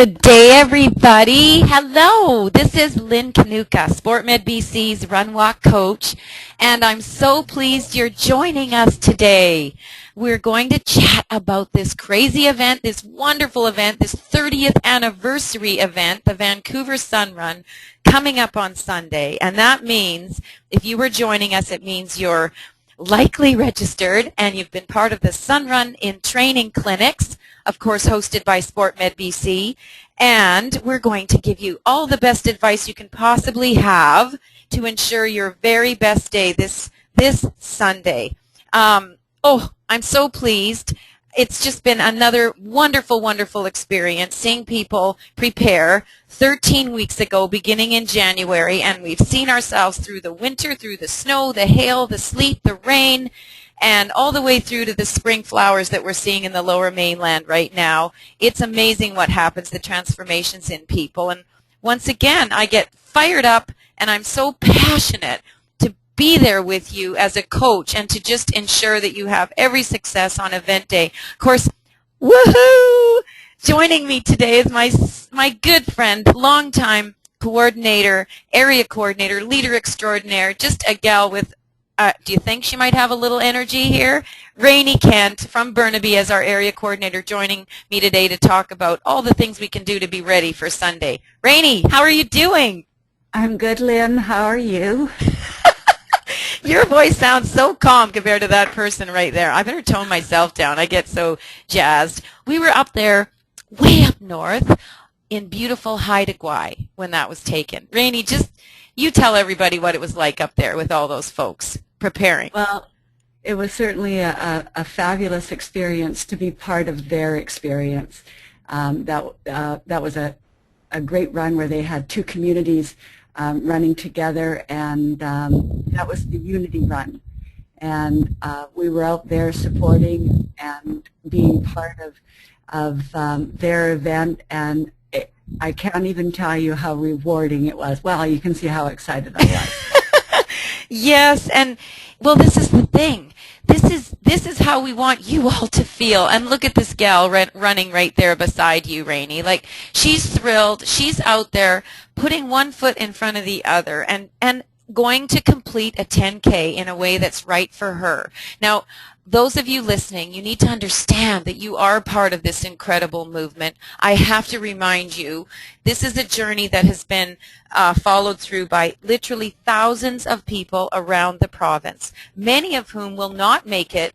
Good day, everybody. Hello, this is Lynn Kanuka, SportMedBC's RunWalk coach, and I'm so pleased you're joining us today. We're going to chat about this crazy event, this wonderful event, this 30th anniversary event, the Vancouver Sun Run, coming up on Sunday. And that means, if you were joining us, it means you're likely registered and you've been part of the Sun Run InTraining clinics, of course hosted by SportMedBC, and we're going to give you all the best advice you can possibly have to ensure your very best day this Sunday. I'm so pleased. It's just been another wonderful, wonderful experience seeing people prepare 13 weeks ago, beginning in January, and we've seen ourselves through the winter, through the snow, the hail, the sleet, the rain, and all the way through to the spring flowers that we're seeing in the Lower Mainland right now. It's amazing what happens, the transformations in people. And once again, I get fired up, and I'm so passionate to be there with you as a coach and to just ensure that you have every success on event day. Of course, woohoo! Joining me today is my good friend, longtime coordinator, area coordinator, leader extraordinaire, just a gal with do you think she might have a little energy here? Rainey Kent from Burnaby as our area coordinator, joining me today to talk about all the things we can do to be ready for Sunday. Rainey, how are you doing? I'm good, Lynn. How are you? Your voice sounds so calm compared to that person right there. I better tone myself down. I get so jazzed. We were up there way up north in beautiful Haida Gwaii when that was taken. Rainey, just you tell everybody what it was like up there with all those folks preparing. Well, it was certainly a fabulous experience to be part of their experience. That was a great run where they had two communities running together, and that was the Unity Run. And we were out there supporting and being part of their event, and I can't even tell you how rewarding it was. Well, you can see how excited I was. Yes, and well, this is the thing. This is how we want you all to feel. And look at this gal running right there beside you, Rainey. Like, she's thrilled. She's out there putting one foot in front of the other and going to complete a 10K in a way that's right for her. Now, those of you listening, you need to understand that you are part of this incredible movement. I have to remind you, this is a journey that has been followed through by literally thousands of people around the province, many of whom will not make it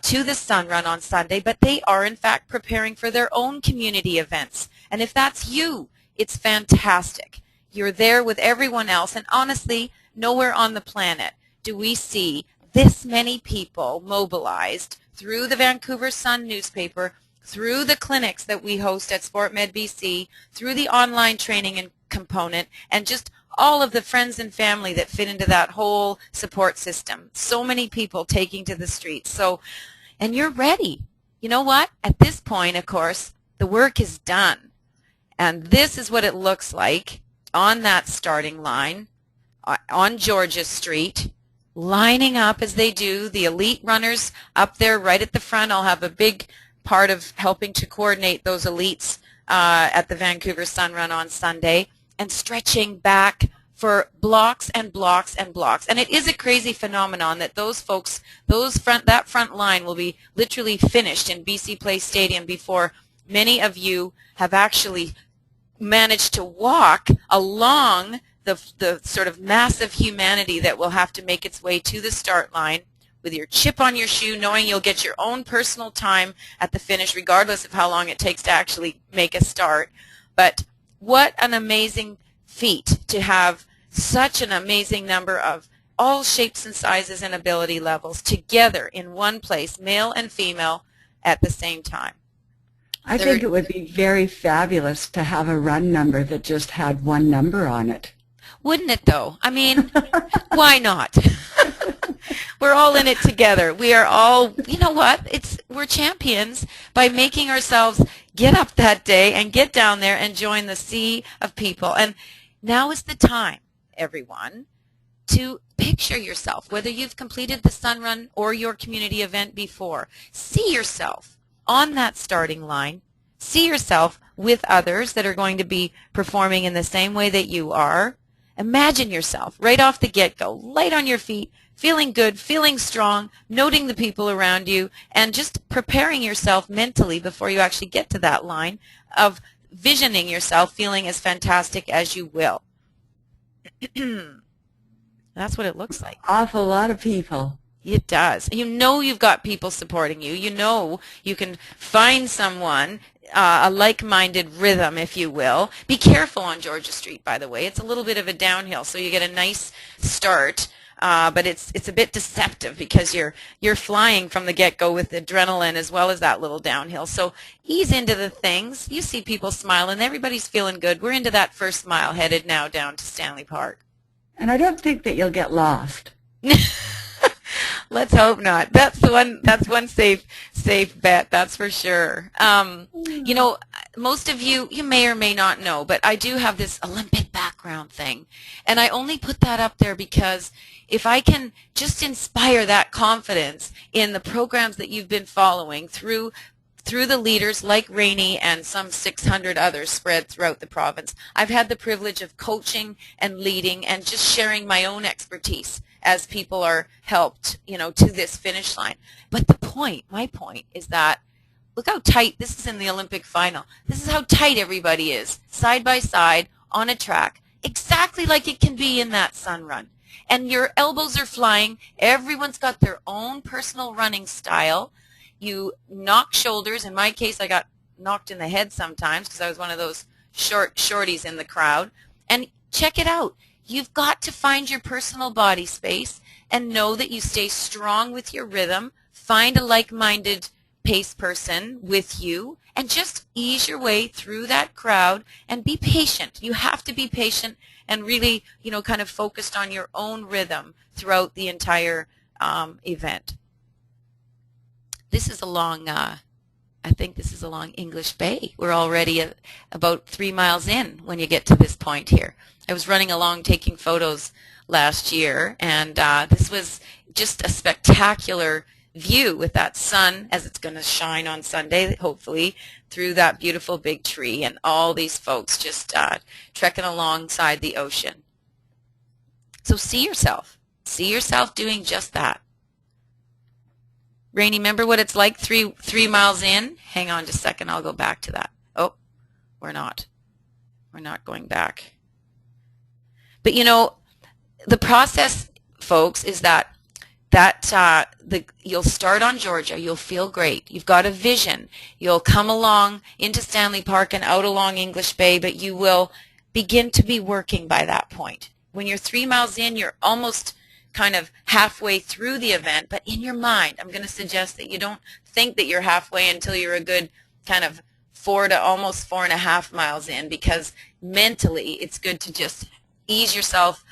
to the Sun Run on Sunday, but they are in fact preparing for their own community events. And if that's you, it's fantastic. You're there with everyone else, and honestly, nowhere on the planet do we see this many people mobilized through the Vancouver Sun newspaper, through the clinics that we host at SportMedBC, through the online training and component, and just all of the friends and family that fit into that whole support system. So many people taking to the streets. So, and you're ready. You know what? At this point, of course, the work is done. And this is what it looks like on that starting line on Georgia Street, lining up as they do. The elite runners up there right at the front. I'll have a big part of helping to coordinate those elites at the Vancouver Sun Run on Sunday, and stretching back for blocks and blocks and blocks. And it is a crazy phenomenon that those folks, that front line will be literally finished in BC Place Stadium before many of you have actually managed to walk along the sort of massive humanity that will have to make its way to the start line with your chip on your shoe, knowing you'll get your own personal time at the finish, regardless of how long it takes to actually make a start. But what an amazing feat to have such an amazing number of all shapes and sizes and ability levels together in one place, male and female, at the same time. I think it would be very fabulous to have a run number that just had one number on it. Wouldn't it, though? I mean, why not? We're all in it together. We are all, you know what? We're champions by making ourselves get up that day and get down there and join the sea of people. And now is the time, everyone, to picture yourself, whether you've completed the Sun Run or your community event before. See yourself on that starting line. See yourself with others that are going to be performing in the same way that you are. Imagine yourself right off the get-go, light on your feet, feeling good, feeling strong, noting the people around you, and just preparing yourself mentally before you actually get to that line of visioning yourself feeling as fantastic as you will. That's what it looks like. Awful lot of people. It does. You know you've got people supporting you. You know you can find someone, a like-minded rhythm, if you will. Be careful on Georgia Street, by the way. It's a little bit of a downhill, so you get a nice start, but it's a bit deceptive because you're flying from the get-go with adrenaline as well as that little downhill. So ease into the things. You see people smiling. Everybody's feeling good. We're into that first mile, headed now down to Stanley Park. And I don't think that you'll get lost. Let's hope not. That's one safe bet. That's for sure. You know, most of you may or may not know, but I do have this Olympic background thing, and I only put that up there because if I can just inspire that confidence in the programs that you've been following through the leaders like Rainey and some 600 others spread throughout the province, I've had the privilege of coaching and leading and just sharing my own expertise as people are helped, you know, to this finish line. But my point is that look how tight, this is in the Olympic final. This is how tight everybody is, side by side on a track, exactly like it can be in that Sun Run. And your elbows are flying. Everyone's got their own personal running style. You knock shoulders. In my case, I got knocked in the head sometimes because I was one of those shorties in the crowd. And check it out. You've got to find your personal body space and know that you stay strong with your rhythm. Find a like-minded pace person with you and just ease your way through that crowd and be patient. You have to be patient and really, you know, kind of focused on your own rhythm throughout the entire event. This is along, I think this is along English Bay. We're already about 3 miles in when you get to this point here. I was running along taking photos last year, and this was just a spectacular view with that sun as it's going to shine on Sunday, hopefully, through that beautiful big tree, and all these folks just trekking alongside the ocean. So see yourself doing just that. Rainey, remember what it's like three miles in? Hang on just a second, I'll go back to that. Oh, we're not going back. But you know, the process, folks, is that you'll start on Georgia, you'll feel great, you've got a vision, you'll come along into Stanley Park and out along English Bay, but you will begin to be working by that point. When you're 3 miles in, you're almost kind of halfway through the event, but in your mind, I'm going to suggest that you don't think that you're halfway until you're a good kind of 4 to almost 4.5 miles in, because mentally it's good to just ease yourself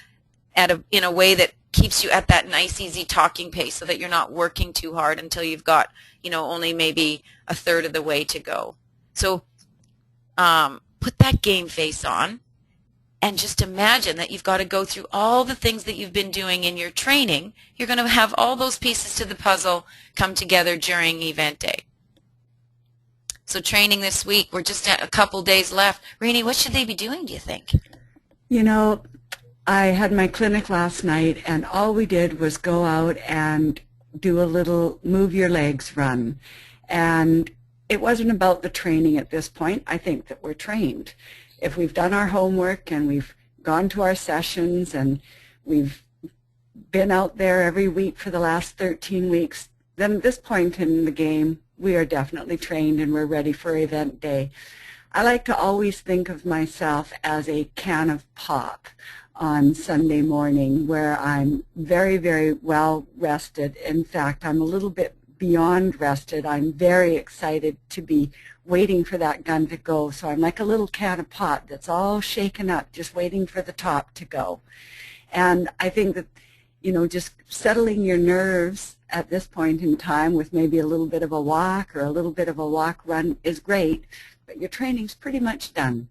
in a way that keeps you at that nice, easy talking pace so that you're not working too hard until you've got, you know, only maybe a third of the way to go. So put that game face on and just imagine that you've got to go through all the things that you've been doing in your training. You're going to have all those pieces to the puzzle come together during event day. So training this week, we're just at a couple days left. Rainey, what should they be doing, do you think? You know, I had my clinic last night, and all we did was go out and do a little move your legs run. And it wasn't about the training at this point. I think that we're trained. If we've done our homework and we've gone to our sessions and we've been out there every week for the last 13 weeks, then at this point in the game, we are definitely trained and we're ready for event day. I like to always think of myself as a can of pop on Sunday morning, where I'm very, very well rested. In fact, I'm a little bit beyond rested. I'm very excited to be waiting for that gun to go. So I'm like a little can of pop that's all shaken up, just waiting for the top to go. And I think that, you know, just settling your nerves at this point in time with maybe a little bit of a walk or a little bit of a walk run is great, but your training's pretty much done.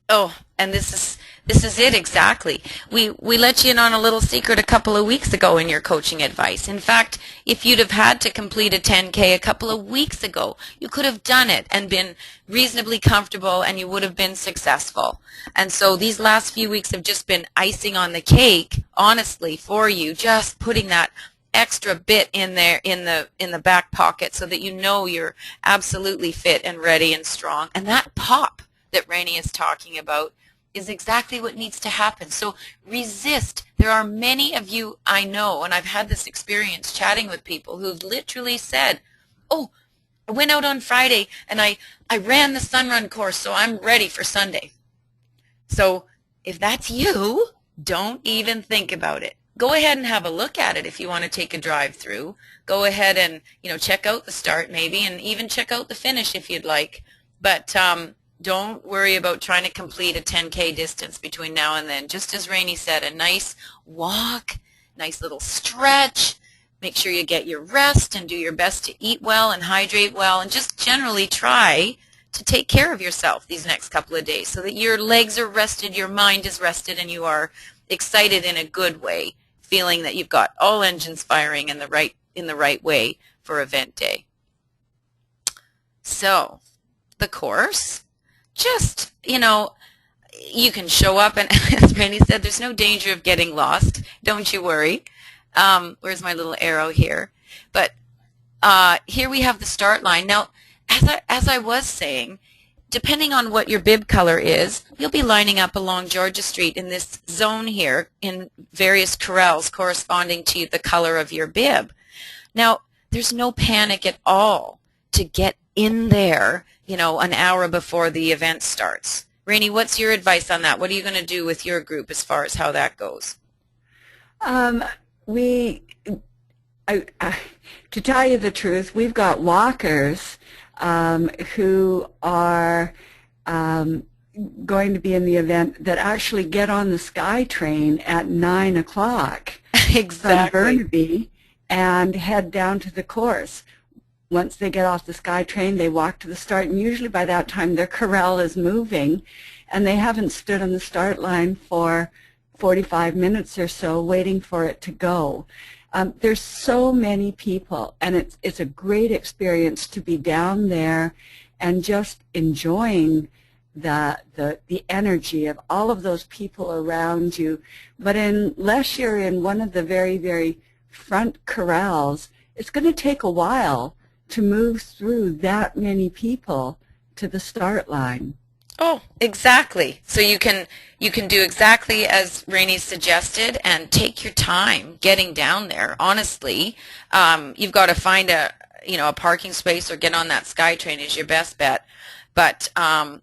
Oh, and this is it exactly. We let you in on a little secret a couple of weeks ago in your coaching advice. In fact, if you'd have had to complete a 10K a couple of weeks ago, you could have done it and been reasonably comfortable, and you would have been successful. And so these last few weeks have just been icing on the cake, honestly, for you, just putting that extra bit in there in the back pocket so that you know you're absolutely fit and ready and strong. And that pop that Rainey is talking about is exactly what needs to happen. So resist. There are many of you I know, and I've had this experience chatting with people who've literally said, oh, I went out on Friday and I ran the Sun Run course, so I'm ready for Sunday. So if that's you, don't even think about it. Go ahead and have a look at it if you want to take a drive through. Go ahead and, check out the start maybe, and even check out the finish if you'd like. But don't worry about trying to complete a 10K distance between now and then. Just as Rainey said, a nice walk, nice little stretch. Make sure you get your rest and do your best to eat well and hydrate well, and just generally try to take care of yourself these next couple of days so that your legs are rested, your mind is rested, and you are excited in a good way, feeling that you've got all engines firing in the right way for event day. So, the course, just, you can show up, and as Rainey said, there's no danger of getting lost. Don't you worry. Where's my little arrow here? But here we have the start line. Now, as I was saying, depending on what your bib color is, you'll be lining up along Georgia Street in this zone here in various corrals corresponding to the color of your bib. Now, there's no panic at all to get in there, an hour before the event starts. Rainey, what's your advice on that? What are you going to do with your group as far as how that goes? To tell you the truth, we've got walkers who are going to be in the event that actually get on the SkyTrain at 9 o'clock Exactly. from Burnaby and head down to the course. Once they get off the SkyTrain, they walk to the start, and usually by that time their corral is moving, and they haven't stood on the start line for 45 minutes or so waiting for it to go. There's so many people, and it's a great experience to be down there and just enjoying the energy of all of those people around you. But unless you're in one of the very, very front corrals, it's going to take a while to move through that many people to the start line. Oh, exactly. So you can do exactly as Rainey suggested and take your time getting down there. Honestly, you've got to find a parking space or get on that SkyTrain is your best bet. But I've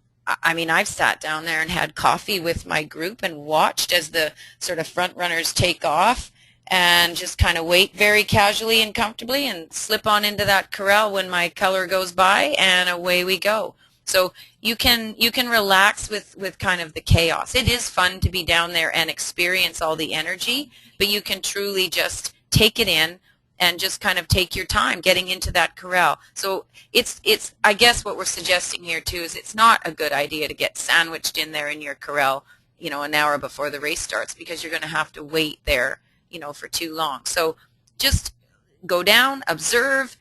sat down there and had coffee with my group and watched as the sort of front runners take off, and just kind of wait very casually and comfortably and slip on into that corral when my color goes by, and away we go. So you can relax with kind of the chaos. It is fun to be down there and experience all the energy, but you can truly just take it in and just kind of take your time getting into that corral. So it's I guess what we're suggesting here too is it's not a good idea to get sandwiched in there in your corral, an hour before the race starts, because you're going to have to wait there, for too long. So just go down, observe,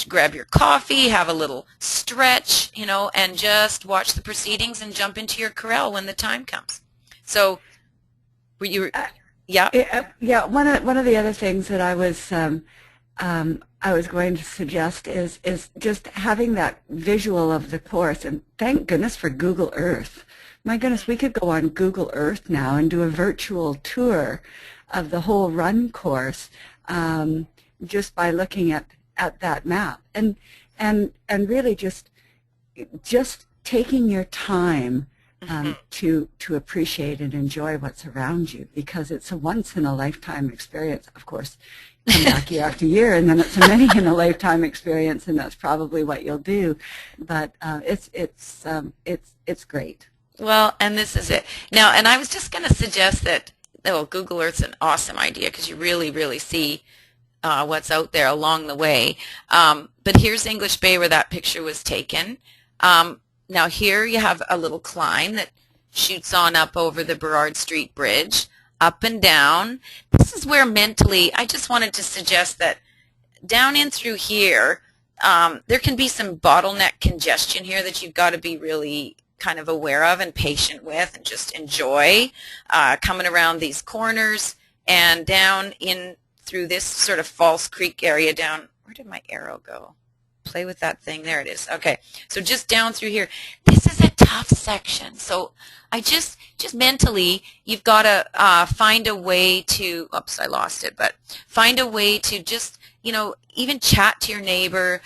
grab your coffee, have a little stretch, and just watch the proceedings and jump into your corral when the time comes. So, yeah. Yeah. One of the other things that I was going to suggest is just having that visual of the course, and thank goodness for Google Earth. My goodness, we could go on Google Earth now and do a virtual tour of the whole run course just by looking at that map, and really just taking your time to appreciate and enjoy what's around you, because it's a once in a lifetime experience. Of course, come back year after year, and then it's a many in a lifetime experience, and that's probably what you'll do. But it's great. Well, and this is it. Now, and I was just going to suggest that, Google Earth's an awesome idea because you really, really see what's out there along the way. But here's English Bay where that picture was taken. Now here you have a little climb that shoots on up over the Burrard Street Bridge, up and down. This is where mentally, I just wanted to suggest that down in through here, there can be some bottleneck congestion here that you've got to be really kind of aware of and patient with, and just enjoy coming around these corners and down in through this sort of False Creek area down. Where did my arrow go? Play with that thing. There it is. Okay, so just down through here. This is a tough section. So I just mentally, you've got to find a way to, oops, I lost it, but find a way to just, even chat to your neighbor,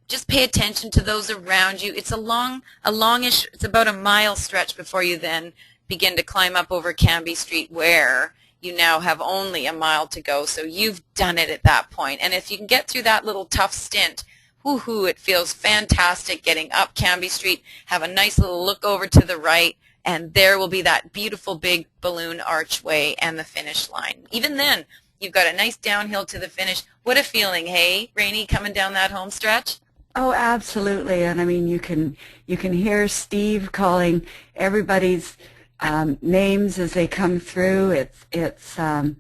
just pay attention to those around you. It's a longish, it's about a mile stretch before you then begin to climb up over Canby Street, where you now have only a mile to go. So you've done it at that point. And if you can get through that little tough stint, woohoo, it feels fantastic getting up Canby Street, have a nice little look over to the right, and there will be that beautiful big balloon archway and the finish line. Even then, you've got a nice downhill to the finish. What a feeling, hey, Rainey, coming down that home stretch? Oh, absolutely. And I mean, you can hear Steve calling everybody's names as they come through. It's an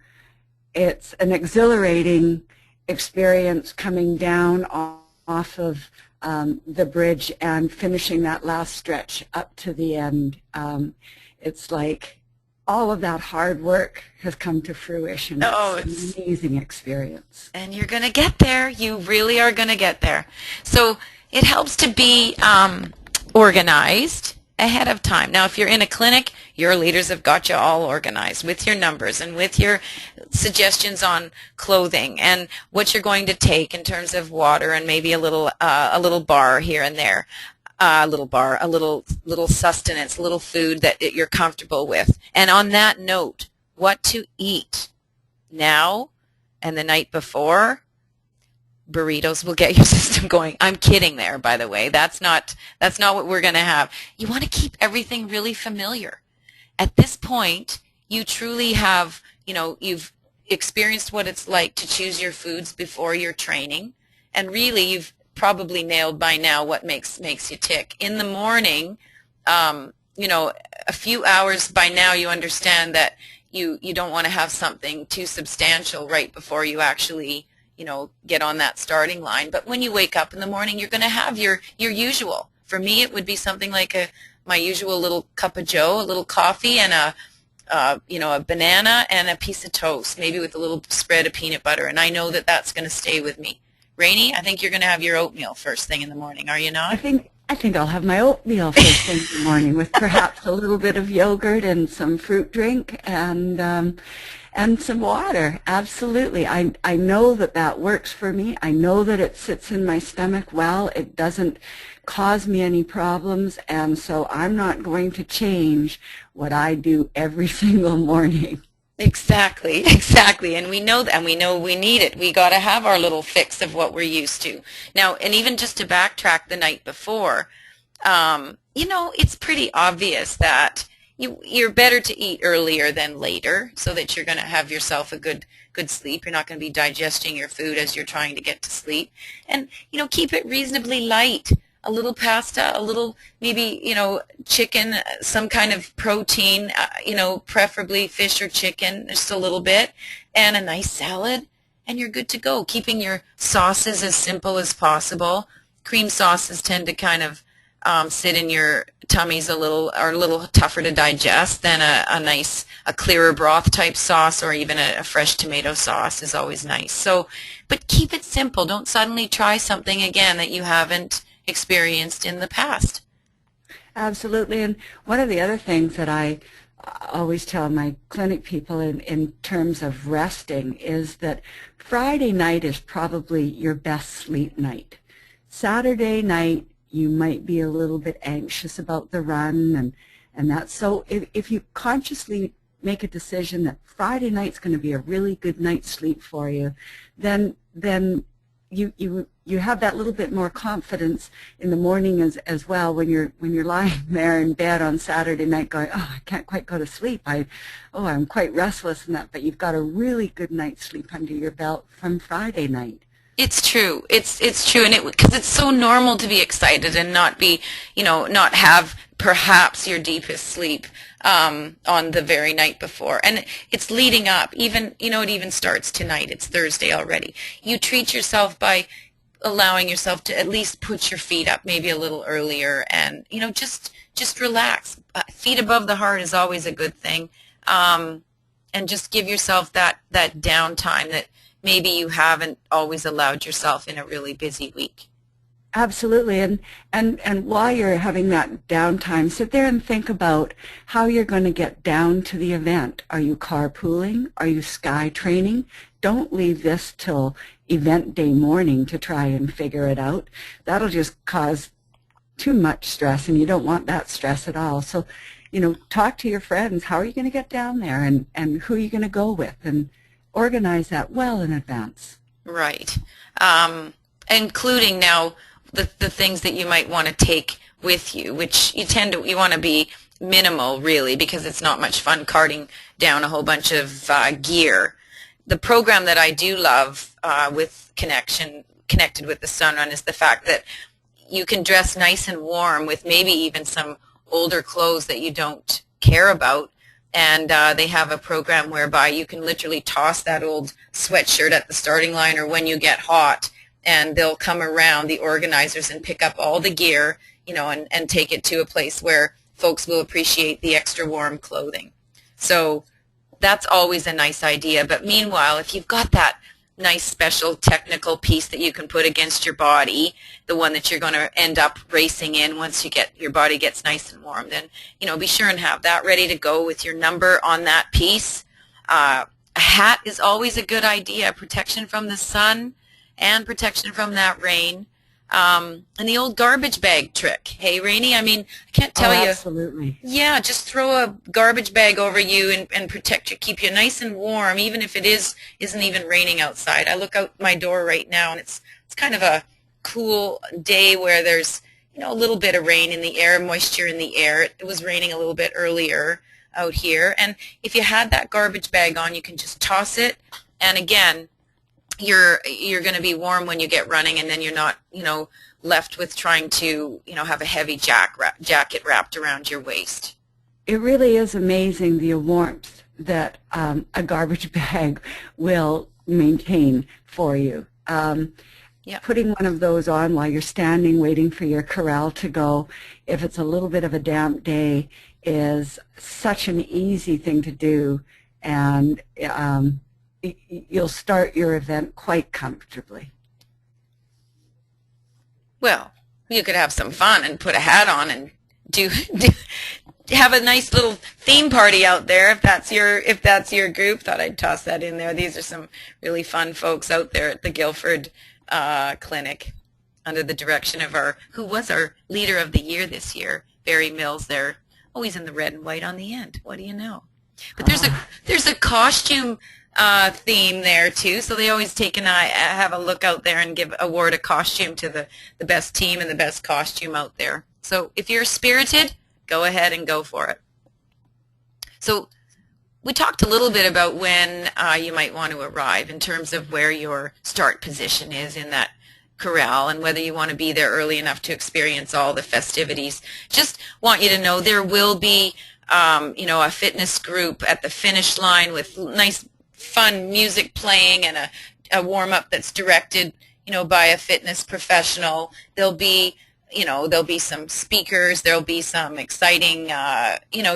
exhilarating experience coming down off of the bridge and finishing that last stretch up to the end. It's like all of that hard work has come to fruition. It's an amazing experience. And you're going to get there. You really are going to get there. So it helps to be organized ahead of time. Now, if you're in a clinic, your leaders have got you all organized with your numbers and with your suggestions on clothing and what you're going to take in terms of water and maybe a little bar here and there. A little sustenance, a little food that you're comfortable with. And on that note, what to eat now and the night before, burritos will get your system going. I'm kidding there, by the way. That's not what we're going to have. You want to keep everything really familiar. At this point, you truly have, you've experienced what it's like to choose your foods before your training, and really you've probably nailed by now what makes you tick. In the morning, a few hours by now you understand that you don't want to have something too substantial right before you actually, get on that starting line. But when you wake up in the morning, you're going to have your usual. For me, it would be something like my usual little cup of joe, a little coffee, and a banana and a piece of toast, maybe with a little spread of peanut butter. And I know that that's going to stay with me. Rainey, I think you're going to have your oatmeal first thing in the morning, are you not? I think I'll have my oatmeal first thing in the morning with perhaps a little bit of yogurt and some fruit drink and some water. Absolutely. I know that works for me. I know that it sits in my stomach well. It doesn't cause me any problems, and so I'm not going to change what I do every single morning. Exactly. And we know that, and we know we need it. We got to have our little fix of what we're used to. Now, and even just to backtrack the night before, it's pretty obvious that you're better to eat earlier than later so that you're going to have yourself a good sleep. You're not going to be digesting your food as you're trying to get to sleep. And, keep it reasonably light. A little pasta, a little maybe, chicken, some kind of protein, preferably fish or chicken, just a little bit, and a nice salad, and you're good to go. Keeping your sauces as simple as possible. Cream sauces tend to kind of sit in your tummies a little tougher to digest than a clearer broth type sauce, or even a fresh tomato sauce is always nice. So, but keep it simple. Don't suddenly try something again that you haven't experienced in the past. Absolutely. And one of the other things that I always tell my clinic people in terms of resting is that Friday night is probably your best sleep night. Saturday night you might be a little bit anxious about the run and that. So if you consciously make a decision that Friday night's going to be a really good night's sleep for you, then you have that little bit more confidence in the morning as well when you're lying there in bed on Saturday night going, I can't quite go to sleep. I'm quite restless and that. But you've got a really good night's sleep under your belt from Friday night. It's true. It's true, and because it's so normal to be excited and not be, not have perhaps your deepest sleep on the very night before, and it's leading up. Even it even starts tonight. It's Thursday already. You treat yourself by allowing yourself to at least put your feet up maybe a little earlier, and just relax. Feet above the heart is always a good thing, and just give yourself that downtime that maybe you haven't always allowed yourself in a really busy week. Absolutely, and while you're having that downtime, sit there and think about how you're going to get down to the event. Are you carpooling? Are you sky training? Don't leave this till event day morning to try and figure it out. That'll just cause too much stress, and you don't want that stress at all. So, talk to your friends. How are you going to get down there, and who are you going to go with, and organize that well in advance. Right. Including now the things that you might want to take with you, which you want to be minimal, really, because it's not much fun carting down a whole bunch of gear. The program that I do love with Connected with the Sun Run is the fact that you can dress nice and warm with maybe even some older clothes that you don't care about. And they have a program whereby you can literally toss that old sweatshirt at the starting line or when you get hot, and they'll come around, the organizers, and pick up all the gear, and take it to a place where folks will appreciate the extra warm clothing. So that's always a nice idea. But meanwhile, if you've got that nice special technical piece that you can put against your body, the one that you're going to end up racing in once your body gets nice and warm, then be sure and have that ready to go with your number on that piece. A hat is always a good idea, protection from the sun and protection from that rain. And the old garbage bag trick. Hey, Rainey, I can't tell you. Absolutely. Yeah, just throw a garbage bag over you and protect you, keep you nice and warm, even if it isn't even raining outside. I look out my door right now, and it's kind of a cool day where there's a little bit of rain in the air, moisture in the air. It was raining a little bit earlier out here, and if you had that garbage bag on, you can just toss it, and again, you're going to be warm when you get running, and then you're not left with trying to have a heavy jacket wrapped around your waist. It really is amazing the warmth that a garbage bag will maintain for you. Putting one of those on while you're standing waiting for your corral to go, if it's a little bit of a damp day, is such an easy thing to do, and you'll start your event quite comfortably. Well, you could have some fun and put a hat on and have a nice little theme party out there if that's your group. Thought I'd toss that in there. These are some really fun folks out there at the Guilford Clinic under the direction of who was our leader of the year this year, Barry Mills. They're always in the red and white on the end. What do you know? But there's a costume theme there too, so they always have a look out there and award a costume to the best team and the best costume out there. So if you're spirited, go ahead and go for it. So we talked a little bit about when you might want to arrive in terms of where your start position is in that corral and whether you want to be there early enough to experience all the festivities. Just want you to know there will be a fitness group at the finish line with nice fun music playing and a warm-up that's directed by a fitness professional. There'll be some speakers, there'll be some exciting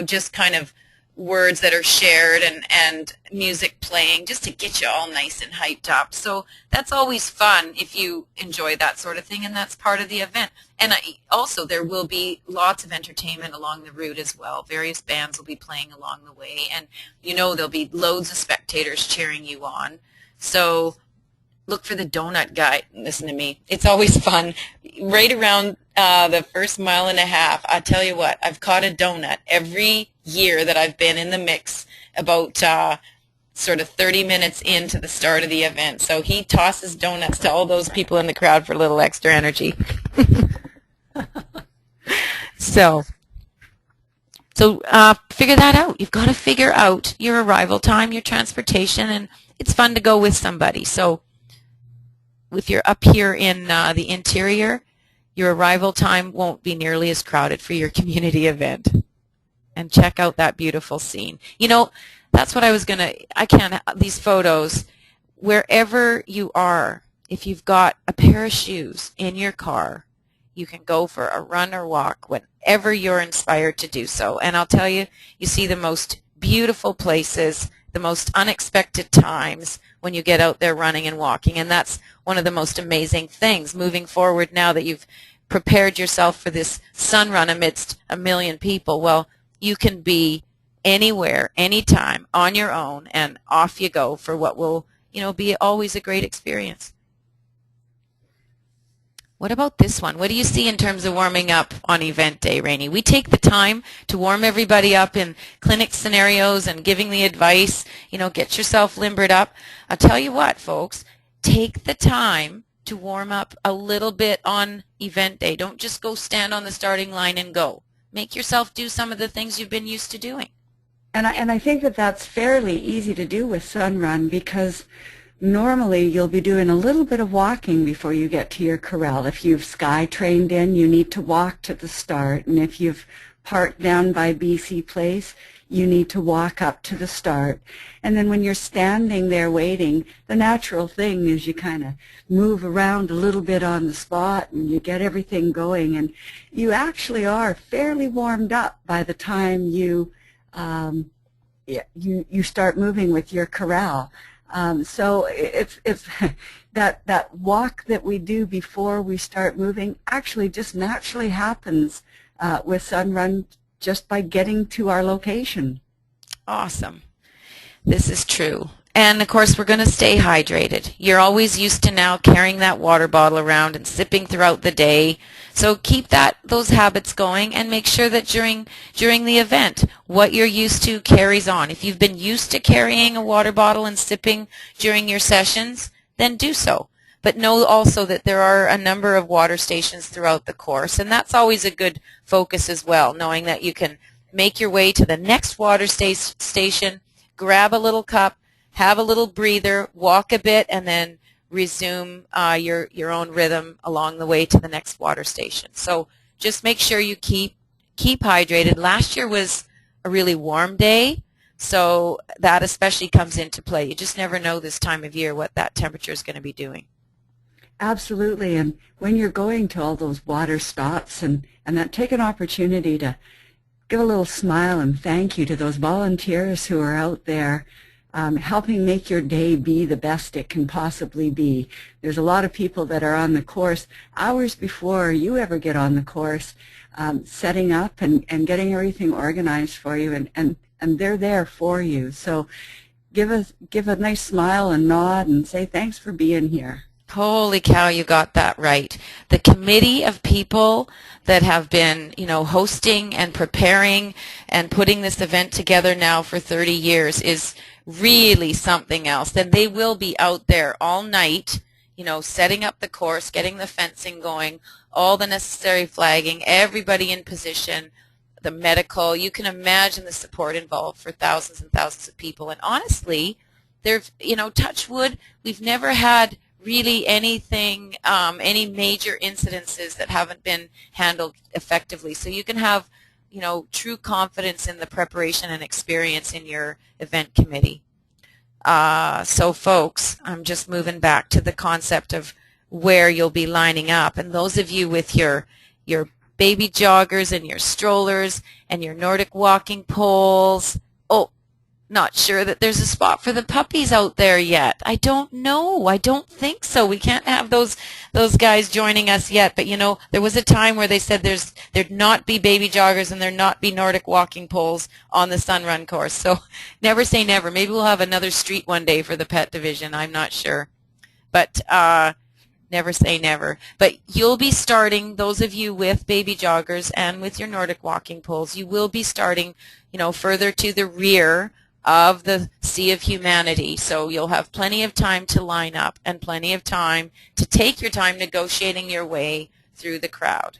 just kind of words that are shared and music playing just to get you all nice and hyped up. So that's always fun if you enjoy that sort of thing, and that's part of the event. And also there will be lots of entertainment along the route as well. Various bands will be playing along the way, and there'll be loads of spectators cheering you on. So look for the donut guy. Listen to me. It's always fun. Right around the first mile and a half, I tell you what, I've caught a donut every year that I've been in the mix, about sort of 30 minutes into the start of the event. So he tosses donuts to all those people in the crowd for a little extra energy. So figure that out. You've got to figure out your arrival time, your transportation, and it's fun to go with somebody. So if you're up here in the interior, your arrival time won't be nearly as crowded for your community event. And check out that beautiful scene. You know, that's what these photos, wherever you are, if you've got a pair of shoes in your car, you can go for a run or walk whenever you're inspired to do so. And I'll tell you, you see the most beautiful places, the most unexpected times when you get out there running and walking. And that's one of the most amazing things moving forward now that you've prepared yourself for this sun run amidst a million people. Well, you can be anywhere, anytime, on your own, and off you go for what will, be always a great experience. What about this one? What do you see in terms of warming up on event day, Rainey? We take the time to warm everybody up in clinic scenarios and giving the advice, get yourself limbered up. I'll tell you what, folks, take the time to warm up a little bit on event day. Don't just go stand on the starting line and go. Make yourself do some of the things you've been used to doing. And I think that that's fairly easy to do with Sun Run, because normally you'll be doing a little bit of walking before you get to your corral. If you've sky trained in, you need to walk to the start. And if you've parked down by BC Place, you need to walk up to the start. And then when you're standing there waiting, the natural thing is you kind of move around a little bit on the spot and you get everything going. And you actually are fairly warmed up by the time you start moving with your corral. So it's that walk that we do before we start moving actually just naturally happens with Sun Run just by getting to our location. Awesome. This is true. And of course, we're going to stay hydrated. You're always used to now carrying that water bottle around and sipping throughout the day. So keep those habits going and make sure that during the event, what you're used to carries on. If you've been used to carrying a water bottle and sipping during your sessions, then do so. But know also that there are a number of water stations throughout the course, and that's always a good focus as well, knowing that you can make your way to the next water station, grab a little cup, have a little breather, walk a bit, and then resume your own rhythm along the way to the next water station. So just make sure you keep hydrated. Last year was a really warm day, so that especially comes into play. You just never know this time of year what that temperature is going to be doing. Absolutely, and when you're going to all those water stops and that, take an opportunity to give a little smile and thank you to those volunteers who are out there helping make your day be the best it can possibly be. There's a lot of people that are on the course hours before you ever get on the course, setting up and getting everything organized for you, and they're there for you. So give a nice smile and nod and say thanks for being here. Holy cow, you got that right. The committee of people that have been, hosting and preparing and putting this event together now for 30 years is really something else. And they will be out there all night, setting up the course, getting the fencing going, all the necessary flagging, everybody in position, the medical. You can imagine the support involved for thousands and thousands of people. And honestly, touch wood, we've never had really anything, any major incidences that haven't been handled effectively. So you can have, true confidence in the preparation and experience in your event committee. So folks, I'm just moving back to the concept of where you'll be lining up. And those of you with your baby joggers and your strollers and your Nordic walking poles, not sure that there's a spot for the puppies out there yet. I don't know. I don't think so. We can't have those guys joining us yet. But, there was a time where they said there'd not be baby joggers and there'd not be Nordic walking poles on the Sun Run course. So never say never. Maybe we'll have another street one day for the pet division. I'm not sure. But never say never. But you'll be starting, those of you with baby joggers and with your Nordic walking poles, you will be starting, further to the rear of the sea of humanity. So you'll have plenty of time to line up and plenty of time to take your time negotiating your way through the crowd.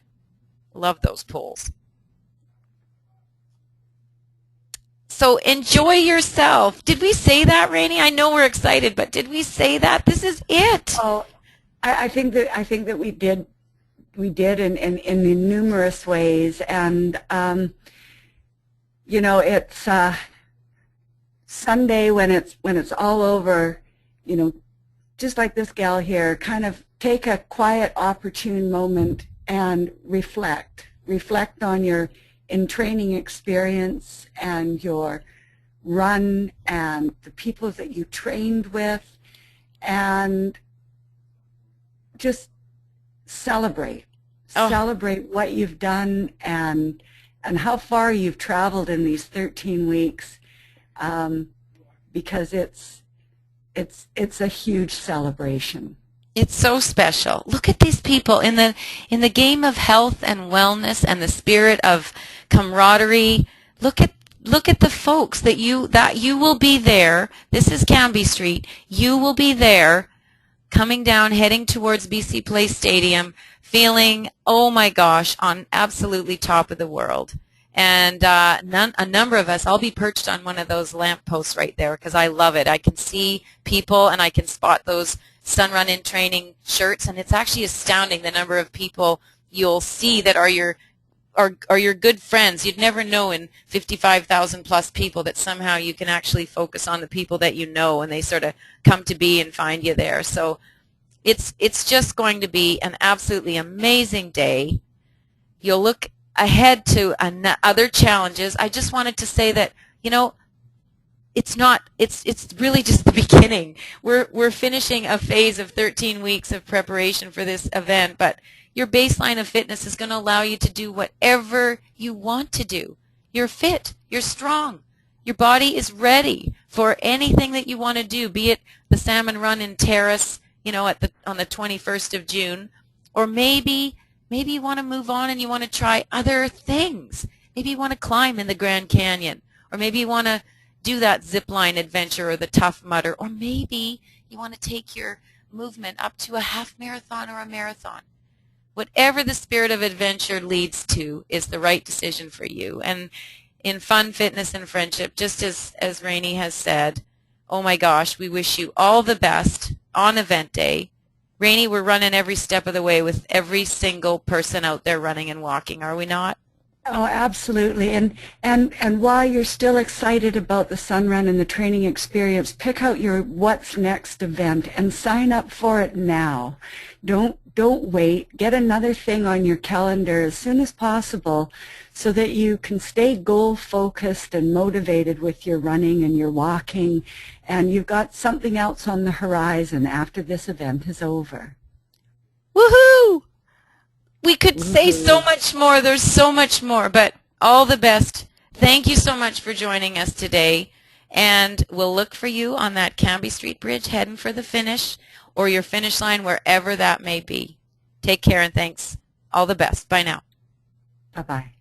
Love those poles. So enjoy yourself. Did we say that, Rainey? I know we're excited, but did we say that? This is it. Oh, I think that we did in numerous ways, and you know, it's Sunday when it's all over, you know, just like this gal here, kind of take a quiet, opportune moment and reflect on your InTraining experience and your run and the people that you trained with, and just celebrate. Oh. Celebrate what you've done and how far you've traveled in these 13 weeks, because it's a huge celebration. It's so special. Look at these people in the game of health and wellness and the spirit of camaraderie. Look at the folks that you will be there. This is Cambie Street. You will be there, coming down, heading towards BC Place Stadium, feeling, oh my gosh, on absolutely top of the world. And a number of us, I'll be perched on one of those lampposts right there because I love it. I can see people and I can spot those Sun Run InTraining shirts, and it's actually astounding the number of people you'll see that are your good friends. You'd never know in 55,000 plus people that somehow you can actually focus on the people that you know, and they sort of come to be and find you there. So it's just going to be an absolutely amazing day. You'll look ahead to other challenges. I just wanted to say that, you know, it's really just the beginning. We're finishing a phase of 13 weeks of preparation for this event, but your baseline of fitness is going to allow you to do whatever you want to do. You're fit, you're strong, your body is ready for anything that you want to do, be it the Salmon Run in Terrace, you know, on the 21st of June, or maybe you want to move on and you want to try other things. Maybe you want to climb in the Grand Canyon, or maybe you want to do that zip line adventure or the Tough Mudder, or maybe you want to take your movement up to a half marathon or a marathon. Whatever the spirit of adventure leads to is the right decision for you. And in fun, fitness, and friendship, just as Rainey has said, oh my gosh, we wish you all the best on event day. Rainey, we're running every step of the way with every single person out there running and walking, are we not? Oh, absolutely. And while you're still excited about the Sun Run and the training experience, pick out your what's next event and sign up for it now. Don't wait. Get another thing on your calendar as soon as possible so that you can stay goal-focused and motivated with your running and your walking, and you've got something else on the horizon after this event is over. Woohoo! We could say so much more. There's so much more, but all the best. Thank you so much for joining us today, and we'll look for you on that Cambie Street Bridge heading for the finish, or your finish line, wherever that may be. Take care and thanks. All the best. Bye now. Bye-bye.